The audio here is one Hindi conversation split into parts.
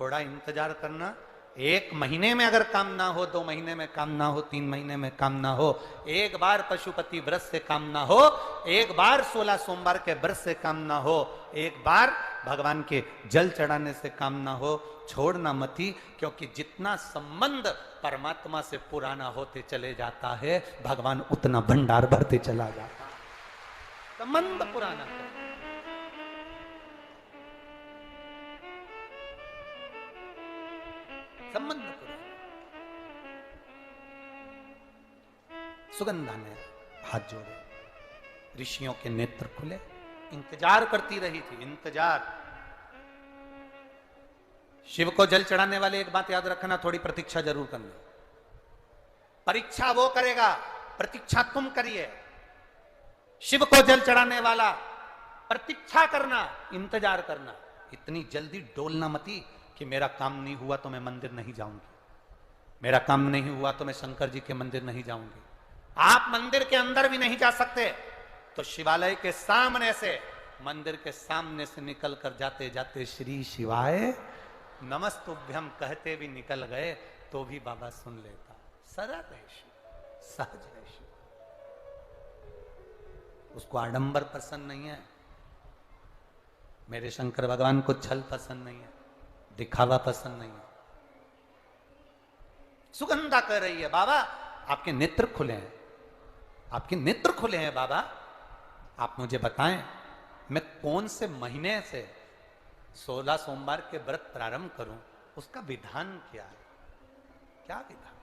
थोड़ा इंतजार करना। 1 महीने में अगर काम ना हो, 2 महीने में काम ना हो, 3 महीने में काम ना हो, एक बार पशुपति व्रत से काम ना हो, एक बार 16 सोमवार के व्रत से काम ना हो, एक बार भगवान के जल चढ़ाने से काम ना हो, छोड़ना मती। क्योंकि जितना संबंध परमात्मा से पुराना होते चले जाता है, भगवान उतना भंडार भरते चला जाता है। संबंध पुराना है। संबंध पुराना। सुगंधा ने हाथ जोड़े, ऋषियों के नेत्र खुले, इंतजार करती रही थी, इंतजार। शिव को जल चढ़ाने वाले एक बात याद रखना, थोड़ी प्रतीक्षा जरूर करना। परीक्षा वो करेगा, प्रतीक्षा तुम करिए। शिव को जल चढ़ाने वाला प्रतीक्षा करना, इंतजार करना। इतनी जल्दी डोलना मती कि मेरा काम नहीं हुआ तो मैं मंदिर नहीं जाऊंगी, मेरा काम नहीं हुआ तो मैं शंकर जी के मंदिर नहीं जाऊंगी। आप मंदिर के अंदर भी नहीं जा सकते तो शिवालय के सामने से, मंदिर के सामने से निकल कर जाते जाते श्री शिवाय नमस्तुभ्यम कहते भी निकल गए तो भी बाबा सुन लेता। सरल है शिव, सहज है शिव। उसको आडंबर पसंद नहीं है। मेरे शंकर भगवान को छल पसंद नहीं है, दिखावा पसंद नहीं है। सुगंधा कह रही है, बाबा आपके नेत्र खुले हैं, आपके नेत्र खुले हैं बाबा, आप मुझे बताएं मैं कौन से महीने से 16 सोमवार के व्रत प्रारंभ करूं, उसका विधान क्या है, क्या विधान।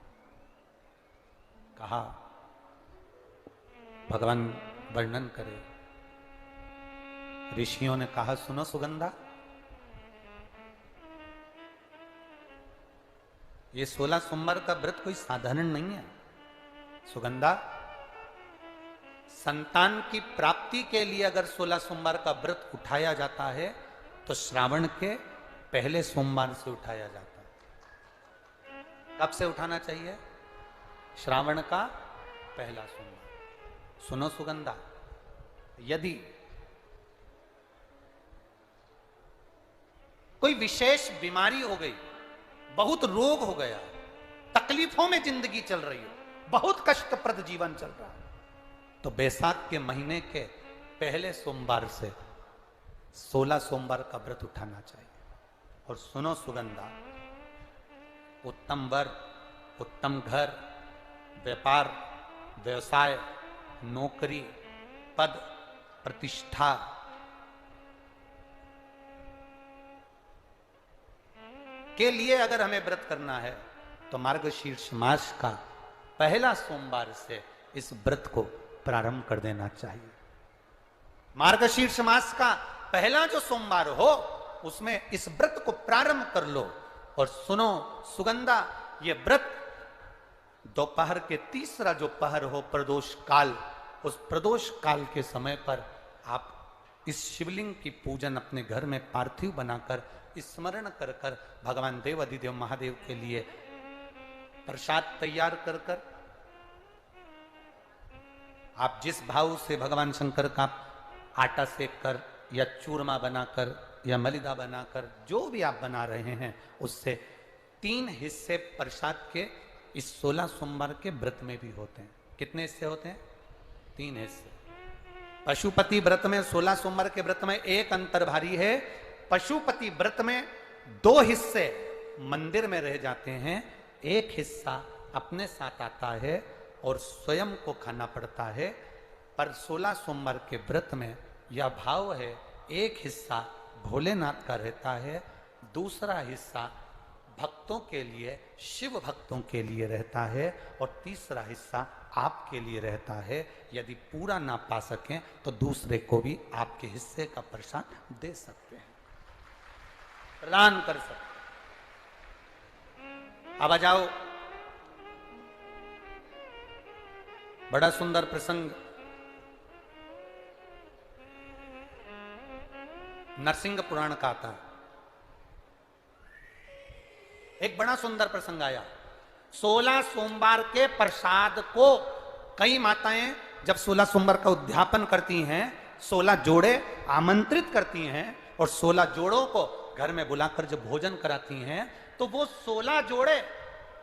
कहा भगवान वर्णन करे। ऋषियों ने कहा सुनो सुगंधा, ये 16 सोमवार का व्रत कोई साधारण नहीं है। सुगंधा, संतान की प्राप्ति के लिए अगर 16 सोमवार का व्रत उठाया जाता है तो श्रावण के पहले सोमवार से उठाया जाता है। कब से उठाना चाहिए? श्रावण का पहला सोमवार। सुनो सुगंधा, यदि कोई विशेष बीमारी हो गई, बहुत रोग हो गया, तकलीफों में जिंदगी चल रही हो, बहुत कष्टप्रद जीवन चल रहा है, तो बैसाख के महीने के पहले सोमवार से 16 सोमवार का व्रत उठाना चाहिए। और सुनो सुगंधा, उत्तम वर, उत्तम घर, व्यापार, व्यवसाय, नौकरी, पद, प्रतिष्ठा, के लिए अगर हमें व्रत करना है तो मार्गशीर्ष मास का पहला सोमवार से इस व्रत को प्रारंभ कर देना चाहिए। मार्गशीर्ष मास का पहला जो सोमवार हो उसमें इस व्रत को प्रारंभ कर लो। और सुनो सुगंधा, ये व्रत दोपहर के तीसरा जो पहर हो, प्रदोष काल, उस प्रदोष काल के समय पर आप इस शिवलिंग की पूजन अपने घर में पार्थिव बनाकर स्मरण कर कर भगवान देव अधिदेव महादेव के लिए प्रसाद तैयार कर कर, आप जिस भाव से भगवान शंकर का आटा सेक कर या चूरमा बनाकर या मलिदा बनाकर जो भी आप बना रहे हैं, उससे 3 हिस्से प्रसाद के इस 16 सोमवार के व्रत में भी होते हैं। कितने हिस्से होते हैं? 3 हिस्से। पशुपति व्रत में 16 सोमवार के व्रत में एक अंतर भारी है। पशुपति व्रत में 2 हिस्से मंदिर में रह जाते हैं, एक हिस्सा अपने साथ आता है और स्वयं को खाना पड़ता है। पर 16 सोमवार के व्रत में यह भाव है, एक हिस्सा भोलेनाथ का रहता है, दूसरा हिस्सा भक्तों के लिए, शिव भक्तों के लिए रहता है, और तीसरा हिस्सा आपके लिए रहता है। यदि पूरा ना पा सकें तो दूसरे को भी आपके हिस्से का प्रसाद दे सकते हैं, प्रदान कर सकते हैं। अब आ जाओ, बड़ा सुंदर प्रसंग नरसिंह पुराण का आता है। एक बड़ा सुंदर प्रसंग आया। 16 सोमवार के प्रसाद को कई माताएं जब 16 सोमवार का उद्यापन करती हैं, 16 जोड़े आमंत्रित करती हैं और 16 जोड़ों को घर में बुलाकर जब भोजन कराती हैं तो वो 16 जोड़े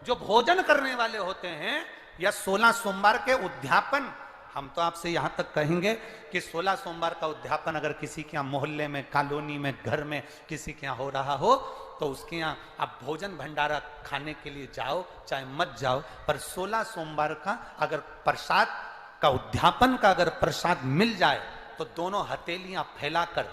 जो भोजन करने वाले होते हैं या 16 सोमवार के उद्यापन, हम तो आपसे यहां तक कहेंगे कि 16 सोमवार का उद्यापन अगर किसी के यहाँ मोहल्ले में, कॉलोनी में, घर में किसी के यहाँ हो रहा हो तो उसके यहाँ आप भोजन भंडारा खाने के लिए जाओ चाहे मत जाओ, पर 16 सोमवार का अगर प्रसाद का उद्यापन का अगर प्रसाद मिल जाए तो दोनों हथेलियां फैलाकर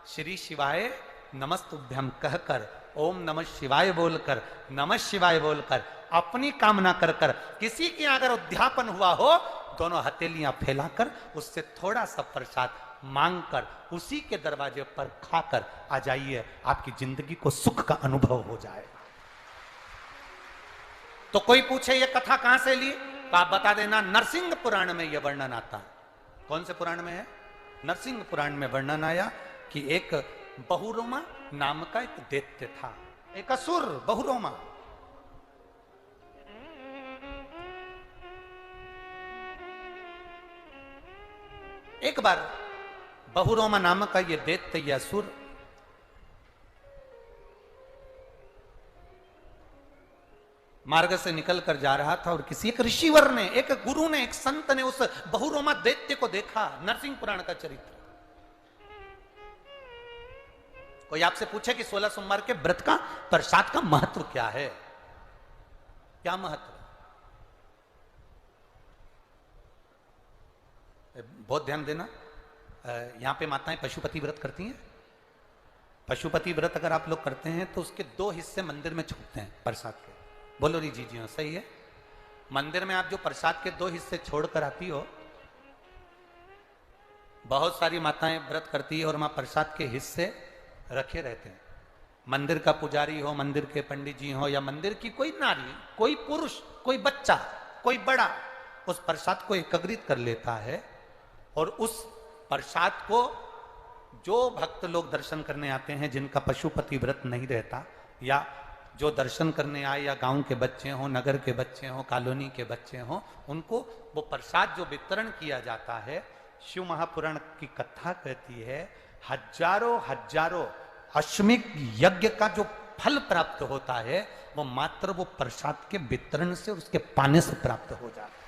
श्री शिवाय नमस्तुभ्यम कहकर, ओम नमः शिवाय बोलकर, नमः शिवाय बोलकर, अपनी कामना कर कर, किसी के अगर उद्यापन हुआ हो दोनों हथेलियां फैलाकर उससे थोड़ा सा प्रसाद मांगकर उसी के दरवाजे पर खाकर आ जाइए, आपकी जिंदगी को सुख का अनुभव हो जाए। तो कोई पूछे ये कथा कहां से ली, तो आप बता देना नरसिंह पुराण में यह वर्णन आता है। कौन से पुराण में है? नरसिंह पुराण में वर्णन आया कि एक बहुरोमा नाम का एक दैत्य था, एक असुर बहुरोमा। एक बार बहुरोमा नामक का यह दैत्य या असुर मार्ग से निकल कर जा रहा था और किसी एक ऋषिवर ने, एक गुरु ने, एक संत ने उस बहुरोमा दैत्य को देखा। नरसिंह पुराण का चरित्र। कोई आपसे पूछे कि 16 सोमवार के व्रत का प्रसाद का महत्व क्या है, क्या महत्व? बहुत ध्यान देना, यहां पे माताएं पशुपति व्रत करती हैं। पशुपति व्रत अगर आप लोग करते हैं तो उसके 2 हिस्से मंदिर में छोड़ते हैं प्रसाद के। बोलो री जी हाँ, सही है। मंदिर में आप जो प्रसाद के 2 हिस्से छोड़कर आती हो, बहुत सारी माताएं व्रत करती है और वहां प्रसाद के हिस्से रखे रहते हैं। मंदिर का पुजारी हो, मंदिर के पंडित जी हो, या मंदिर की कोई नारी, कोई पुरुष, कोई बच्चा, कोई बड़ा, उस प्रसाद को एकत्रित कर लेता है और उस प्रसाद को जो भक्त लोग दर्शन करने आते हैं जिनका पशुपति व्रत नहीं रहता, या जो दर्शन करने आए, या गांव के बच्चे हों, नगर के बच्चे हों, कॉलोनी के बच्चे हों, उनको वो प्रसाद जो वितरण किया जाता है, शिव महापुराण की कथा कहती है हजारों हजारों अश्वमेध यज्ञ का जो फल प्राप्त होता है वो मात्र वो प्रसाद के वितरण से, उसके पाने से प्राप्त हो जाता है।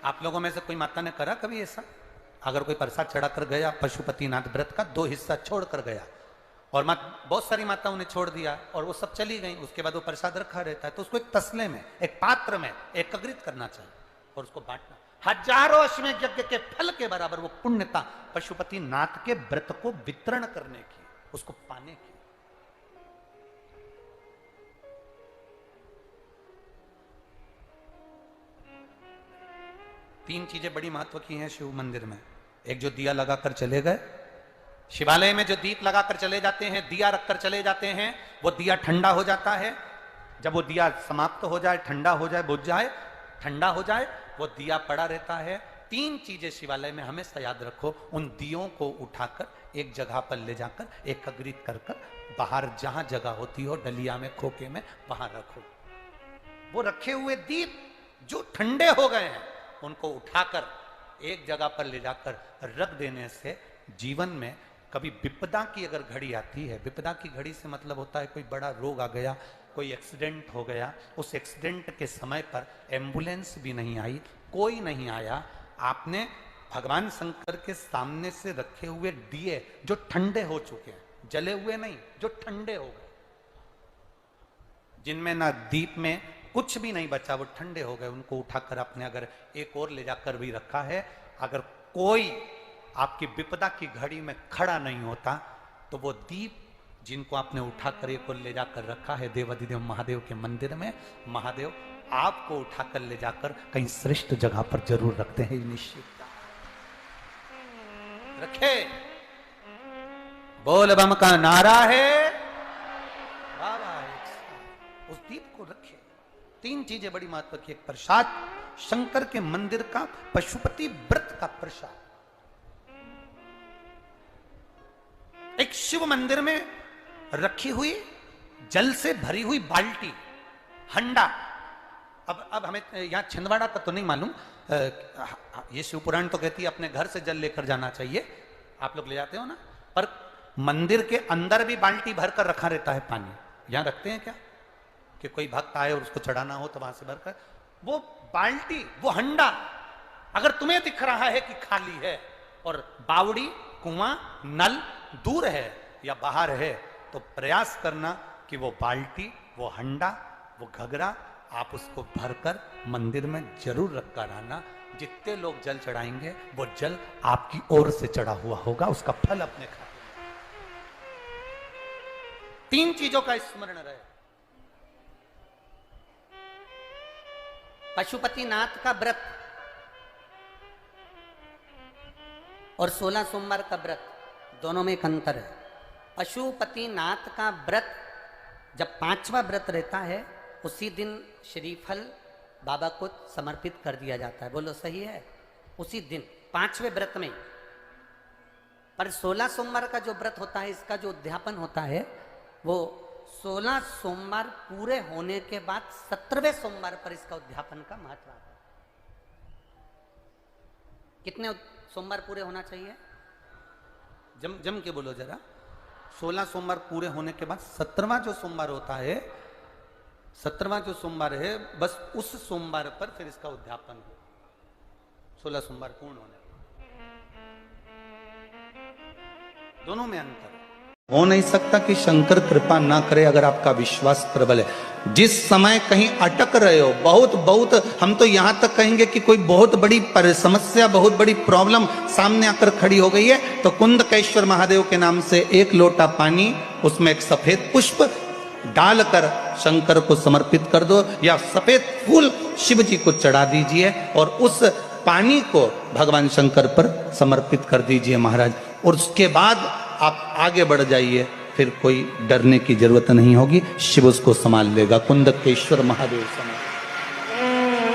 आप लोगों में से कोई माता ने करा कभी ऐसा? अगर कोई प्रसाद चढ़ाकर गया पशुपतिनाथ व्रत का, 2 हिस्सा छोड़कर गया, और बहुत सारी माताओं ने छोड़ दिया और वो सब चली गई, उसके बाद वो प्रसाद रखा रहता है, तो उसको एक तसले में, एक पात्र में एकत्रित करना चाहिए और उसको बांटना। हजारों अश्वमेध यज्ञ के फल के बराबर वो पुण्यता पशुपति नाथ के व्रत को वितरण करने की, उसको पाने की। तीन चीजें बड़ी महत्व की हैं शिव मंदिर में। एक, जो दिया लगाकर चले गए, शिवालय में जो दीप लगाकर चले जाते हैं, दिया रखकर चले जाते हैं, वो दिया ठंडा हो जाता है। जब वो दिया समाप्त हो जाए, ठंडा हो जाए, बुझ जाए, ठंडा हो जाए, वो दिया पड़ा रहता है। 3 चीजें शिवालय में हमेशा याद रखो। उन दियों को उठाकर एक जगह पर ले जाकर एकत्रित कर कर बाहर जहां जगह होती हो, डलिया में, खोखे में, वहां रखो। वो रखे हुए दीप जो ठंडे हो गए हैं उनको उठाकर एक जगह पर ले जाकर रख देने से जीवन में कभी विपदा की अगर घड़ी आती है, विपदा की घड़ी से मतलब होता है कोई बड़ा रोग आ गया, कोई एक्सीडेंट हो गया, उस एक्सीडेंट के समय पर एम्बुलेंस भी नहीं आई, कोई नहीं आया, आपने भगवान शंकर के सामने से रखे हुए दिए जो ठंडे हो चुके हैं, जले हुए नहीं, जो ठंडे हो गए, जिनमें ना दीप में कुछ भी नहीं बचा, वो ठंडे हो गए, उनको उठाकर आपने अगर एक और ले जाकर भी रखा है, अगर कोई आपकी विपदा की घड़ी में खड़ा नहीं होता तो वो दीप जिनको आपने उठाकर एक और ले जाकर रखा है देवाधिदेव महादेव के मंदिर में, महादेव आपको उठाकर ले जाकर कहीं श्रेष्ठ जगह पर जरूर रखते हैं, निश्चित रखे। बोल बम का नारा है, उस दीप को रखे। 3 चीजें बड़ी महत्व की। एक, प्रसाद, शंकर के मंदिर का पशुपति व्रत का प्रसाद। एक, शिव मंदिर में रखी हुई जल से भरी हुई बाल्टी, हंडा। अब हमें यहां छिंदवाड़ा का तो नहीं मालूम, ये शिव पुराण तो कहती है अपने घर से जल लेकर जाना चाहिए, आप लोग ले जाते हो ना, पर मंदिर के अंदर भी बाल्टी भरकर रखा रहता है पानी। यहां रखते हैं क्या कि कोई भक्त आए और उसको चढ़ाना हो तो वहां से भरकर, वो बाल्टी, वो हंडा अगर तुम्हें दिख रहा है कि खाली है और बावड़ी, कुआं, नल दूर है या बाहर है, तो प्रयास करना कि वो बाल्टी, वो हंडा, वो घगरा आप उसको भरकर मंदिर में जरूर रखकर आना। जितने लोग जल चढ़ाएंगे वो जल आपकी ओर से चढ़ा हुआ होगा, उसका फल अपने खाते। 3 चीजों का स्मरण रहे। पशुपतिनाथ का व्रत और 16 सोमवार का व्रत, दोनों में एक अंतर है। पशुपतिनाथ का व्रत जब 5वां व्रत रहता है, उसी दिन श्रीफल बाबा को समर्पित कर दिया जाता है। बोलो सही है? उसी दिन 5वें व्रत में। पर 16 सोमवार का जो व्रत होता है, इसका जो उद्यापन होता है, वो 16 सोमवार पूरे होने के बाद 17वें सोमवार पर इसका उद्यापन का महत्व आता है। कितने सोमवार पूरे होना चाहिए? जम के बोलो जरा। 16 सोमवार पूरे होने के बाद 17वां जो सोमवार होता है, 17वां जो सोमवार है, बस उस सोमवार पर फिर इसका उद्यापन हो। 16 सोमवार पूर्ण होने पर। दोनों में अंतर है। हो नहीं सकता कि शंकर कृपा ना करे अगर आपका विश्वास प्रबल है। जिस समय कहीं अटक रहे हो, बहुत हम तो यहां तक कहेंगे कि कोई बहुत बड़ी समस्या, बहुत बड़ी प्रॉब्लम सामने आकर खड़ी हो गई है, तो कुंदकेश्वर महादेव के नाम से 1 लोटा पानी, उसमें एक सफेद पुष्प डालकर शंकर को समर्पित कर दो, या सफेद फूल शिव जी को चढ़ा दीजिए और उस पानी को भगवान शंकर पर समर्पित कर दीजिए महाराज। और उसके बाद आप आगे बढ़ जाइए, फिर कोई डरने की जरूरत नहीं होगी, शिव उसको संभाल लेगा। कुंदकेश्वर महादेव संभाल।